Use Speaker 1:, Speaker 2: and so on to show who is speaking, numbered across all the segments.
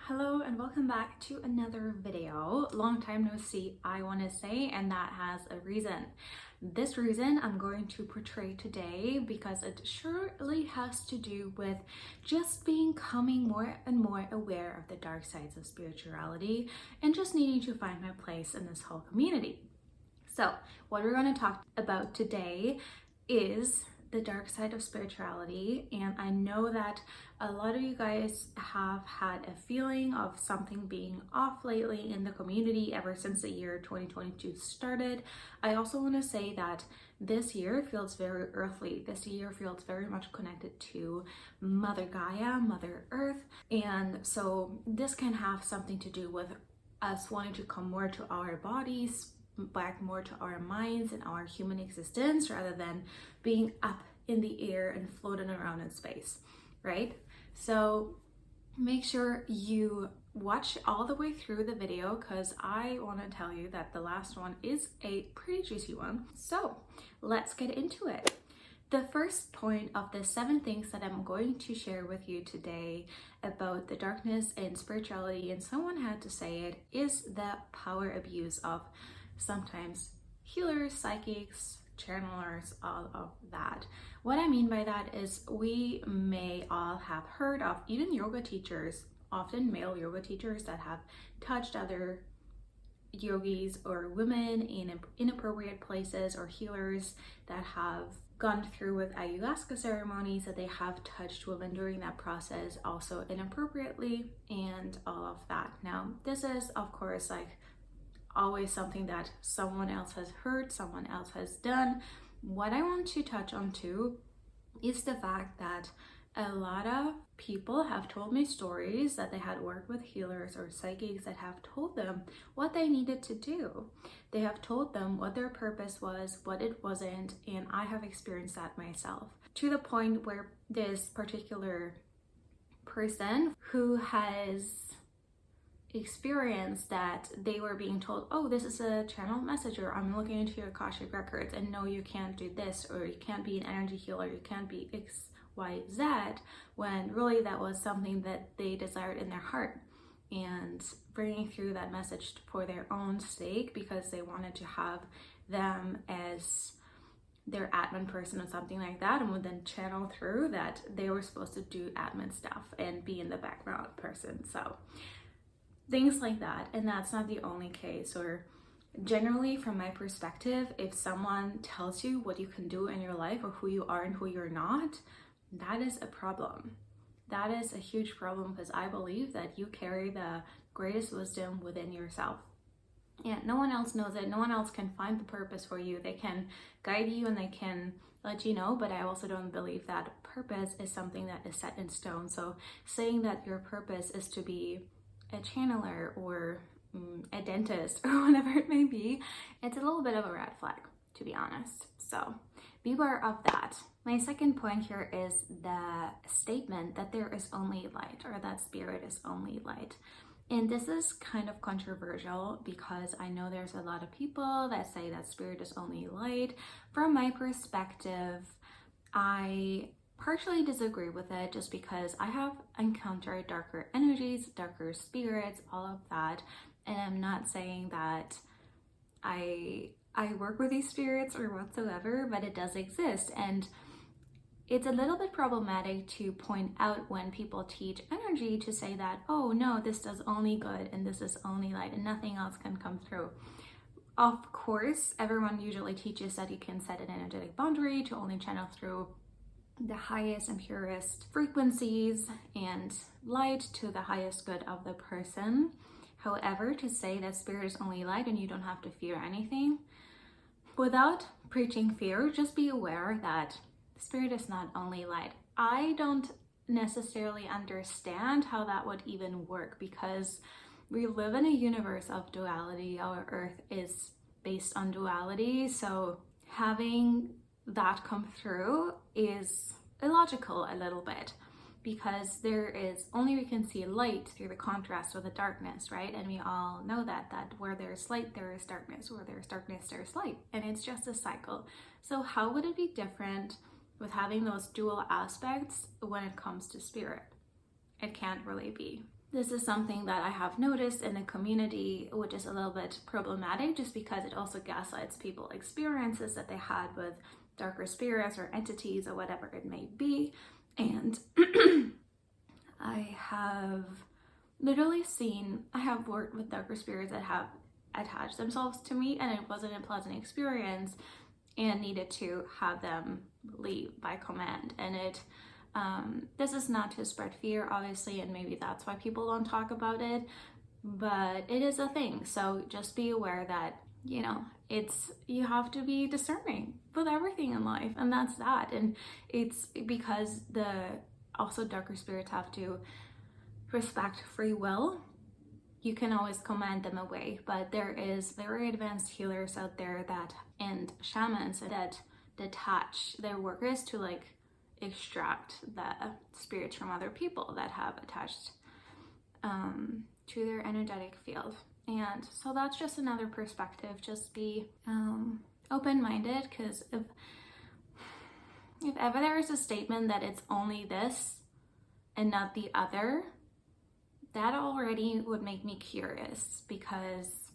Speaker 1: Hello and welcome back to another video. Long time no see, I want to say, and that has a reason. This reason I'm going to portray today because it surely has to do with just becoming more and more aware of the dark sides of spirituality and just needing to find my place in this whole community. So what we're going to talk about today is the dark side of spirituality, and I know that a lot of you guys have had a feeling of something being off lately in the community ever since the year 2022 started. I also want to say that this year feels very earthly. This year feels very much connected to Mother Gaia, Mother Earth, and so this can have something to do with us wanting to come more to our bodies, back more to our minds and our human existence rather than being up in the air and floating around in space, right? So make sure you watch all the way through the video because I want to tell you that the last one is a pretty juicy one. So let's get into it. The first point of the 7 things that I'm going to share with you today about the darkness and spirituality, and someone had to say it, is the power abuse of sometimes healers, psychics, channelers, all of that. What I mean by that is we may all have heard of even yoga teachers, often male yoga teachers, that have touched other yogis or women in inappropriate places, or healers that have gone through with ayahuasca ceremonies that they have touched women during that process also inappropriately, and all of that. Now this is of course like always something that someone else has heard, someone else has done. What I want to touch on too is the fact that a lot of people have told me stories that they had worked with healers or psychics that have told them what they needed to do. They have told them what their purpose was, what it wasn't, and I have experienced that myself, to the point where this particular person who has experience that they were being told, oh, this is a channel message, or I'm looking into your Akashic records, and no, you can't do this, or you can't be an energy healer, you can't be XYZ, when really that was something that they desired in their heart, and bringing through that message for their own sake because they wanted to have them as their admin person or something like that, and would then channel through that they were supposed to do admin stuff and be in the background person. So things like that. And that's not the only case. Or generally, from my perspective, if someone tells you what you can do in your life or who you are and who you're not, that is a problem. That is a huge problem, because I believe that you carry the greatest wisdom within yourself. And no one else knows it. No one else can find the purpose for you. They can guide you and they can let you know, but I also don't believe that purpose is something that is set in stone. So saying that your purpose is to be a channeler or a dentist or whatever it may be, it's a little bit of a red flag, to be honest. So beware of that. My second point here is the statement that there is only light, or that spirit is only light. And this is kind of controversial because I know there's a lot of people that say that spirit is only light. From my perspective, I partially disagree with it, just because I have encountered darker energies, darker spirits, all of that, and I'm not saying that I work with these spirits or whatsoever, but it does exist. And it's a little bit problematic to point out when people teach energy to say that, oh no, this does only good and this is only light and nothing else can come through. Of course, everyone usually teaches that you can set an energetic boundary to only channel through the highest and purest frequencies and light to the highest good of the person. However, to say that spirit is only light and you don't have to fear anything, without preaching fear, just be aware that spirit is not only light. I don't necessarily understand how that would even work, because we live in a universe of duality. Our earth is based on duality, so having that come through is illogical a little bit, because there is only, we can see light through the contrast with the darkness, right? And we all know that where there's light there is darkness, where there's darkness there's light, and it's just a cycle. So how would it be different with having those dual aspects when it comes to spirit? It can't really be. This is something that I have noticed in the community, which is a little bit problematic just because it also gaslights people experiences that they had with darker spirits or entities or whatever it may be. And I have worked with darker spirits that have attached themselves to me, and it wasn't a pleasant experience, and needed to have them leave by command. And this is not to spread fear, obviously, and maybe that's why people don't talk about it, but it is a thing. So just be aware that, you have to be discerning with everything in life, and that's that. And it's because also darker spirits have to respect free will. You can always command them away, but there is very advanced healers out there and shamans that detach their workers to extract the spirits from other people that have attached to their energetic field. And so that's just another perspective. Just be open-minded, because if ever there is a statement that it's only this and not the other, that already would make me curious, because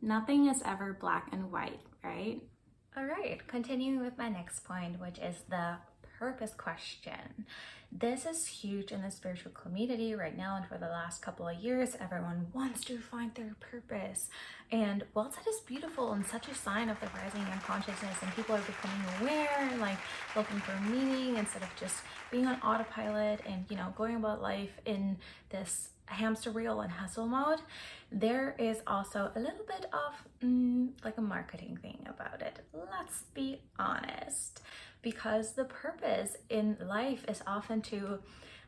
Speaker 1: nothing is ever black and white, right? All right, continuing with my next point, which is the purpose question. This is huge in the spiritual community right now, and for the last couple of years, everyone wants to find their purpose. And whilst that is beautiful and such a sign of the rising in consciousness, and people are becoming aware, looking for meaning instead of just being on autopilot and going about life in this hamster wheel and hustle mode, there is also a little bit of a marketing thing about it. Let's be honest, because the purpose in life is often to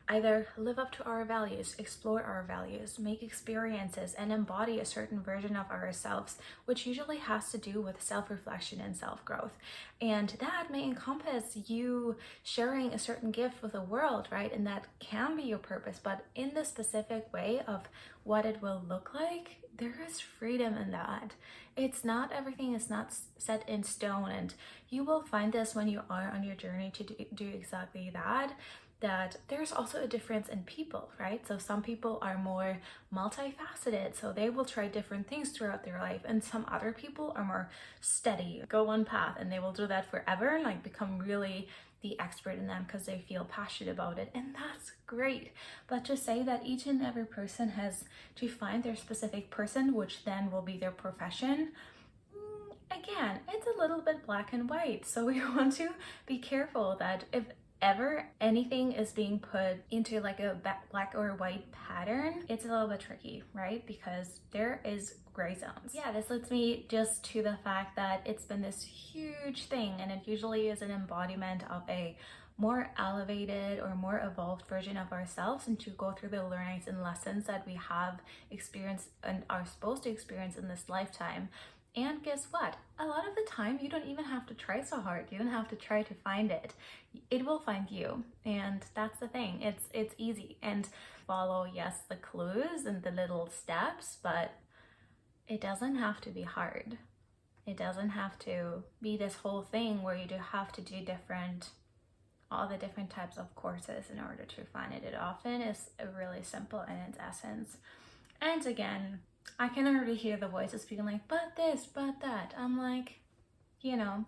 Speaker 1: either live up to our values, explore our values, make experiences, and embody a certain version of ourselves, which usually has to do with self-reflection and self-growth. And that may encompass you sharing a certain gift with the world, right? And that can be your purpose, but in the specific way of what it will look like, there is freedom in that. Everything is not set in stone, and you will find this when you are on your journey to do exactly that there's also a difference in people, right? So some people are more multifaceted, so they will try different things throughout their life, and some other people are more steady, go one path, and they will do that forever and become really the expert in them because they feel passionate about it, and that's great. But just say that each and every person has to find their specific person, which then will be their profession. Again, it's a little bit black and white, so we want to be careful that if ever anything is being put into a black or white pattern, it's a little bit tricky, right? Because there is gray zones. Yeah, this leads me just to the fact that it's been this huge thing, and it usually is an embodiment of a more elevated or more evolved version of ourselves, and to go through the learnings and lessons that we have experienced and are supposed to experience in this lifetime. And guess what? A lot of the time, you don't even have to try so hard. You don't have to try to find it. It will find you. And that's the thing. It's easy. And follow, yes, the clues and the little steps, but it doesn't have to be hard. It doesn't have to be this whole thing where you do have to do all the different types of courses in order to find it. It often is really simple in its essence. And again, I can already hear the voices being like, but this, but that. I'm like,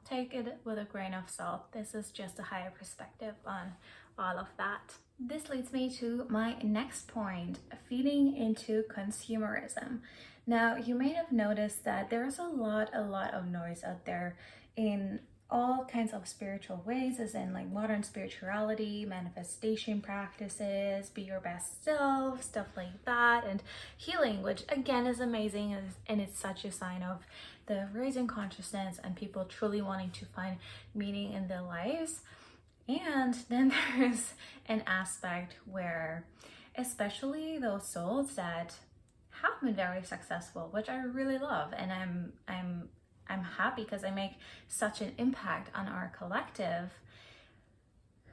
Speaker 1: take it with a grain of salt. This is just a higher perspective on all of that. This leads me to my next point, feeding into consumerism. Now, you may have noticed that there's a lot of noise out there in all kinds of spiritual ways, as in modern spirituality, manifestation practices, be your best self, stuff like that, and healing, which again is amazing, and it's such a sign of the raising consciousness and people truly wanting to find meaning in their lives. And then there's an aspect where, especially those souls that have been very successful, which I really love, and I'm happy because I make such an impact on our collective.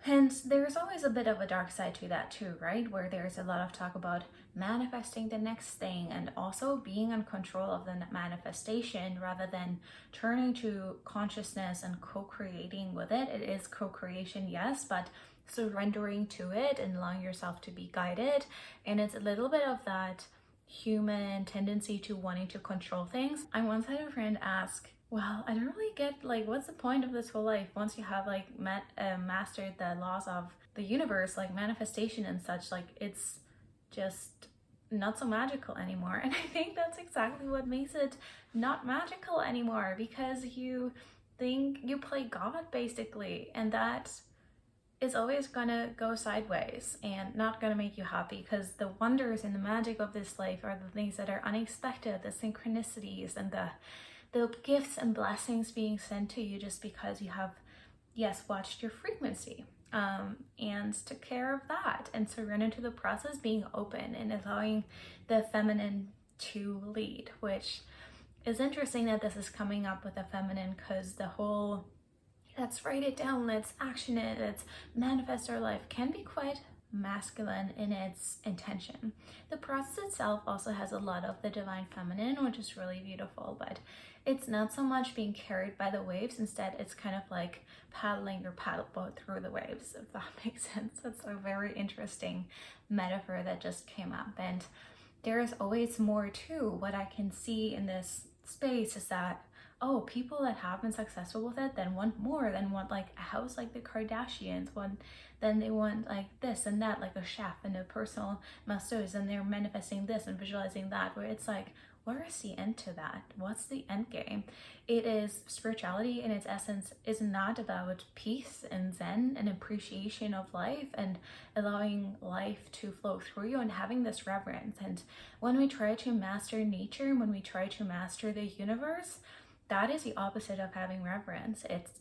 Speaker 1: And there's always a bit of a dark side to that too, right? Where there's a lot of talk about manifesting the next thing, and also being in control of the manifestation rather than turning to consciousness and co-creating with it. It is co-creation, yes, but surrendering to it and allowing yourself to be guided. And it's a little bit of that human tendency to wanting to control things. I once had a friend ask, well, I don't really get, like, what's the point of this whole life once you have like mastered the laws of the universe, like manifestation and such, like it's just not so magical anymore. And I think that's exactly what makes it not magical anymore, because you think you play God basically, and that is always gonna go sideways and not gonna make you happy, because the wonders and the magic of this life are the things that are unexpected, the synchronicities and the gifts and blessings being sent to you just because you have, yes, watched your frequency, and took care of that and surrender to the process, being open and allowing the feminine to lead, which is interesting that this is coming up with the feminine, because the whole let's write it down, let's action it, let's manifest our life can be quite masculine in its intention. The process itself also has a lot of the divine feminine, which is really beautiful, but it's not so much being carried by the waves. Instead, it's kind of like paddling your paddle boat through the waves, if that makes sense. It's a very interesting metaphor that just came up. And there is always more too. What I can see in this space is that, oh, people that have been successful with it then want more, then want like a house like the Kardashians, then they want like this and that, like a chef and a personal masseuse, and they're manifesting this and visualizing that, where it's like, where is the end to that? What's the end game? It is spirituality in its essence is not about peace and zen and appreciation of life and allowing life to flow through you and having this reverence. And when we try to master nature, when we try to master the universe, that is the opposite of having reverence. It's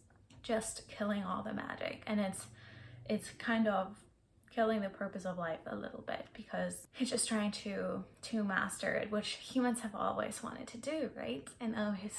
Speaker 1: just killing all the magic, and it's kind of killing the purpose of life a little bit, because it's just trying to master it, which humans have always wanted to do, right? And always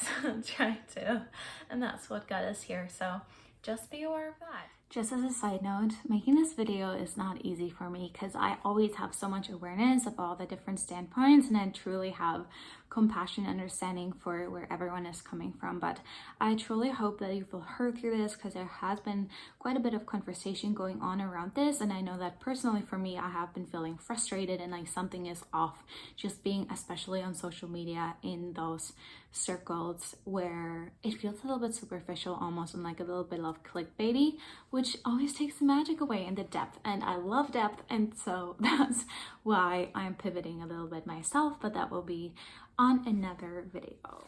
Speaker 1: trying to, and that's what got us here. So just be aware of that. Just as a side note, making this video is not easy for me, because I always have so much awareness of all the different standpoints, and I truly have compassion and understanding for where everyone is coming from. But I truly hope that you feel heard through this, because there has been quite a bit of conversation going on around this, and I know that personally for me, I have been feeling frustrated and like something is off, just being especially on social media in those circles where it feels a little bit superficial almost, and like a little bit of clickbaity, which always takes the magic away and the depth, and I love depth, and so that's why I'm pivoting a little bit myself, but that will be on another video.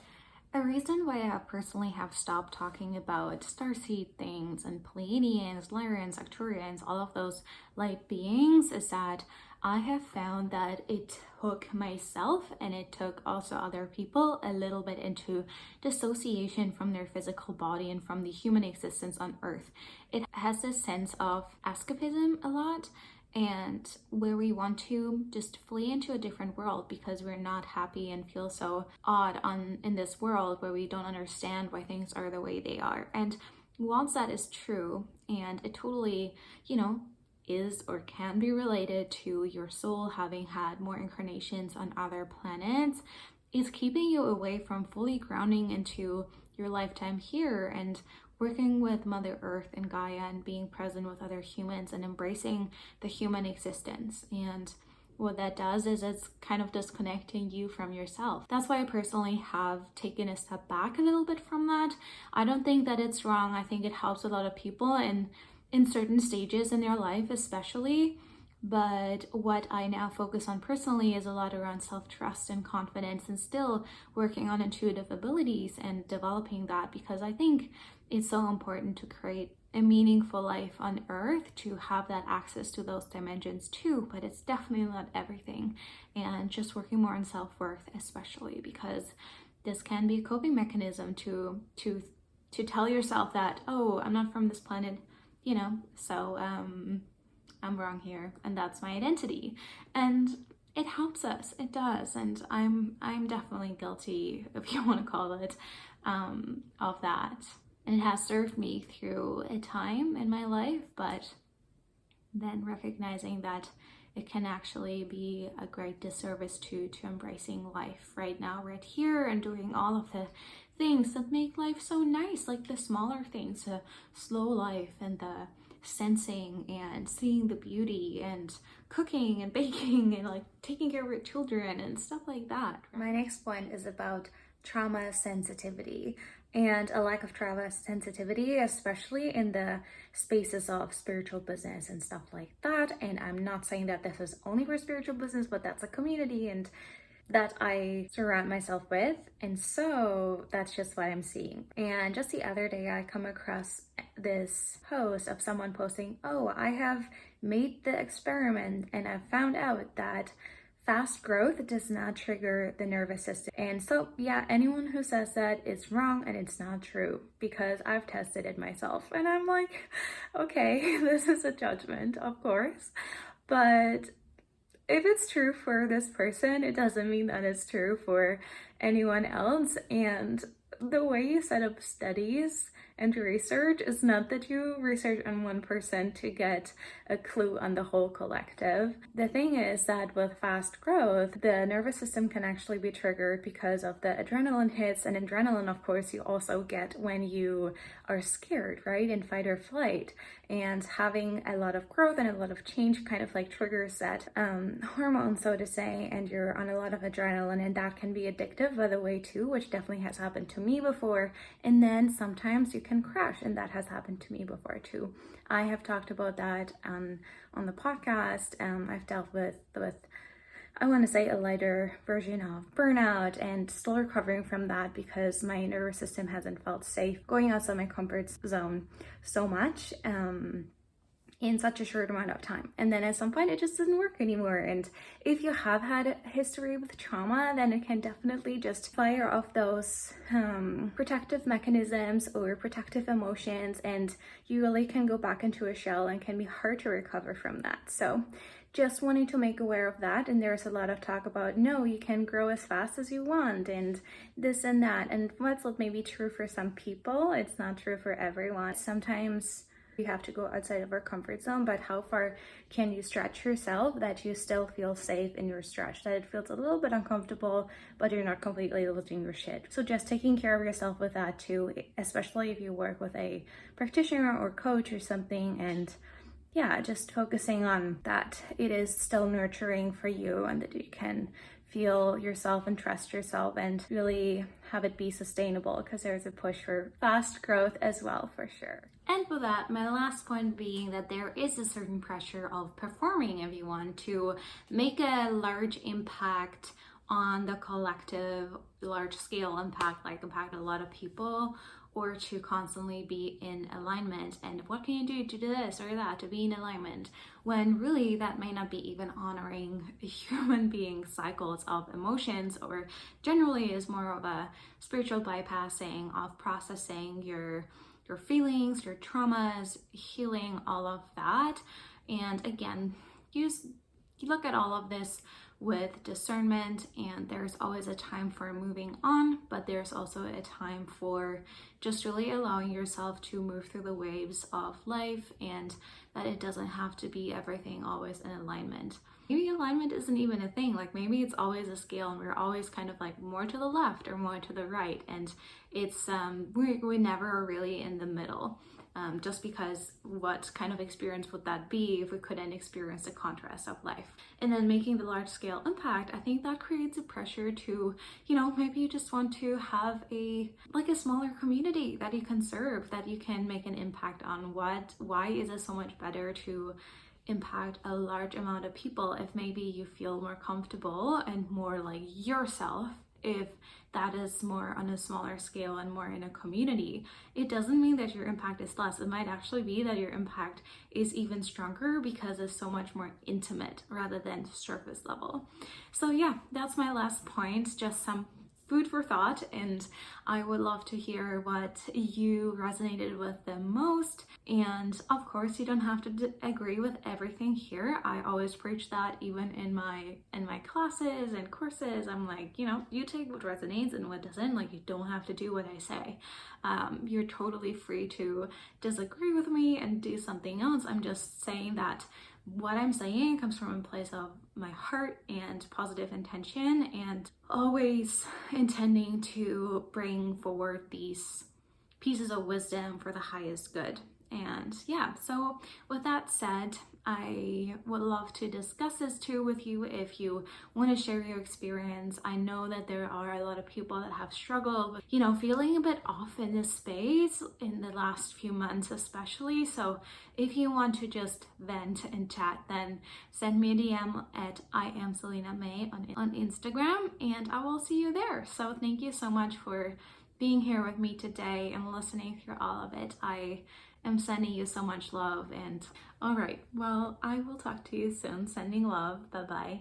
Speaker 1: A reason why I personally have stopped talking about starseed things and Pleiadians, Lyrians, Arcturians, all of those light beings, is that I have found that it took myself, and it took also other people, a little bit into dissociation from their physical body and from the human existence on Earth. It has this sense of escapism a lot, and where we want to just flee into a different world because we're not happy and feel so odd in this world where we don't understand why things are the way they are. And whilst that is true, and it totally, is or can be related to your soul having had more incarnations on other planets, it's keeping you away from fully grounding into your lifetime here and working with Mother Earth and Gaia and being present with other humans and embracing the human existence. And what that does is it's kind of disconnecting you from yourself. That's why I personally have taken a step back a little bit from that. I don't think that it's wrong. I think it helps a lot of people in certain stages in their life especially. But what I now focus on personally is a lot around self-trust and confidence, and still working on intuitive abilities and developing that, because I think it's so important to create a meaningful life on Earth, to have that access to those dimensions too. But it's definitely not everything, and just working more on self-worth especially, because this can be a coping mechanism to tell yourself that, oh, I'm not from this planet, so I'm wrong here, and that's my identity. And it helps us, it does. And I'm definitely guilty, if you want to call it, of that. And it has served me through a time in my life, but then recognizing that it can actually be a great disservice to embracing life right now, right here, and doing all of the things that make life so nice, like the smaller things, the slow life and the sensing and seeing the beauty and cooking and baking and like taking care of your children and stuff like that. My next point is about trauma sensitivity and a lack of trauma sensitivity, especially in the spaces of spiritual business and stuff like that. And I'm not saying that this is only for spiritual business, but that's a community and that I surround myself with, and so that's just what I'm seeing. And just the other day I come across this post of someone posting, oh, I have made the experiment and I've found out that fast growth does not trigger the nervous system. And so yeah, anyone who says that is wrong and it's not true, because I've tested it myself. And I'm like, okay, this is a judgment, of course, but if it's true for this person, it doesn't mean that it's true for anyone else. And the way you set up studies and research is not that you research on one person to get a clue on the whole collective. The thing is that with fast growth, the nervous system can actually be triggered because of the adrenaline hits, and adrenaline, of course, you also get when you are scared, right? In fight or flight. And having a lot of growth and a lot of change kind of like triggers that hormone, so to say, and you're on a lot of adrenaline, and that can be addictive, by the way, too, which definitely has happened to me before. And then sometimes you can crash, and that has happened to me before too. I have talked about that on the podcast. I've dealt with I want to say a lighter version of burnout and still recovering from that because my nervous system hasn't felt safe going outside my comfort zone so much in such a short amount of time. And then at some point it just doesn't work anymore. And if you have had a history with trauma, then it can definitely just fire off those protective mechanisms or protective emotions, and you really can go back into a shell and can be hard to recover from that. So just wanting to make aware of that. And there's a lot of talk about, no, you can grow as fast as you want and this and that. And what's maybe true for some people, it's not true for everyone. Sometimes you have to go outside of our comfort zone, but how far can you stretch yourself that you still feel safe in your stretch, that it feels a little bit uncomfortable, but you're not completely losing your shit. So just taking care of yourself with that too, especially if you work with a practitioner or coach or something, and yeah, just focusing on that it is still nurturing for you and that you can feel yourself and trust yourself and really have it be sustainable, because there's a push for fast growth as well, for sure. And with that, my last point being that there is a certain pressure of performing everyone to make a large impact on the collective, large scale impact, like impact a lot of people, or to constantly be in alignment. And what can you do to do this or that to be in alignment, when really that may not be even honoring human being cycles of emotions, or generally is more of a spiritual bypassing of processing your feelings, your traumas, healing all of that. And again, you look at all of this with discernment, and there's always a time for moving on, but there's also a time for just really allowing yourself to move through the waves of life, and that it doesn't have to be everything always in alignment. Maybe alignment isn't even a thing, like maybe it's always a scale and we're always kind of like more to the left or more to the right, and it's we never are really in the middle. Just because what kind of experience would that be if we couldn't experience the contrast of life? And then making the large scale impact, I think that creates a pressure to, maybe you just want to have a smaller community that you can serve, that you can make an impact on. Why is it so much better to impact a large amount of people if maybe you feel more comfortable and more like yourself, if that is more on a smaller scale and more in a community? It doesn't mean that your impact is less. It might actually be that your impact is even stronger because it's so much more intimate rather than surface level. So yeah, that's my last point, just some food for thought, and I would love to hear what you resonated with the most. And of course, you don't have to agree with everything here. I always preach that even in my classes and courses. I'm like, you take what resonates and what doesn't. Like, you don't have to do what I say. You're totally free to disagree with me and do something else. I'm just saying that what I'm saying comes from a place of my heart and positive intention, and always intending to bring forward these pieces of wisdom for the highest good. And yeah, so with that said, I would love to discuss this too with you if you want to share your experience. I know that there are a lot of people that have struggled with, feeling a bit off in this space in the last few months especially. So if you want to just vent and chat, then send me a DM at I am Celina May on Instagram, and I will see you there. So thank you so much for being here with me today and listening through all of it. I am sending you so much love. And all right, well, I will talk to you soon. Sending love. Bye-bye.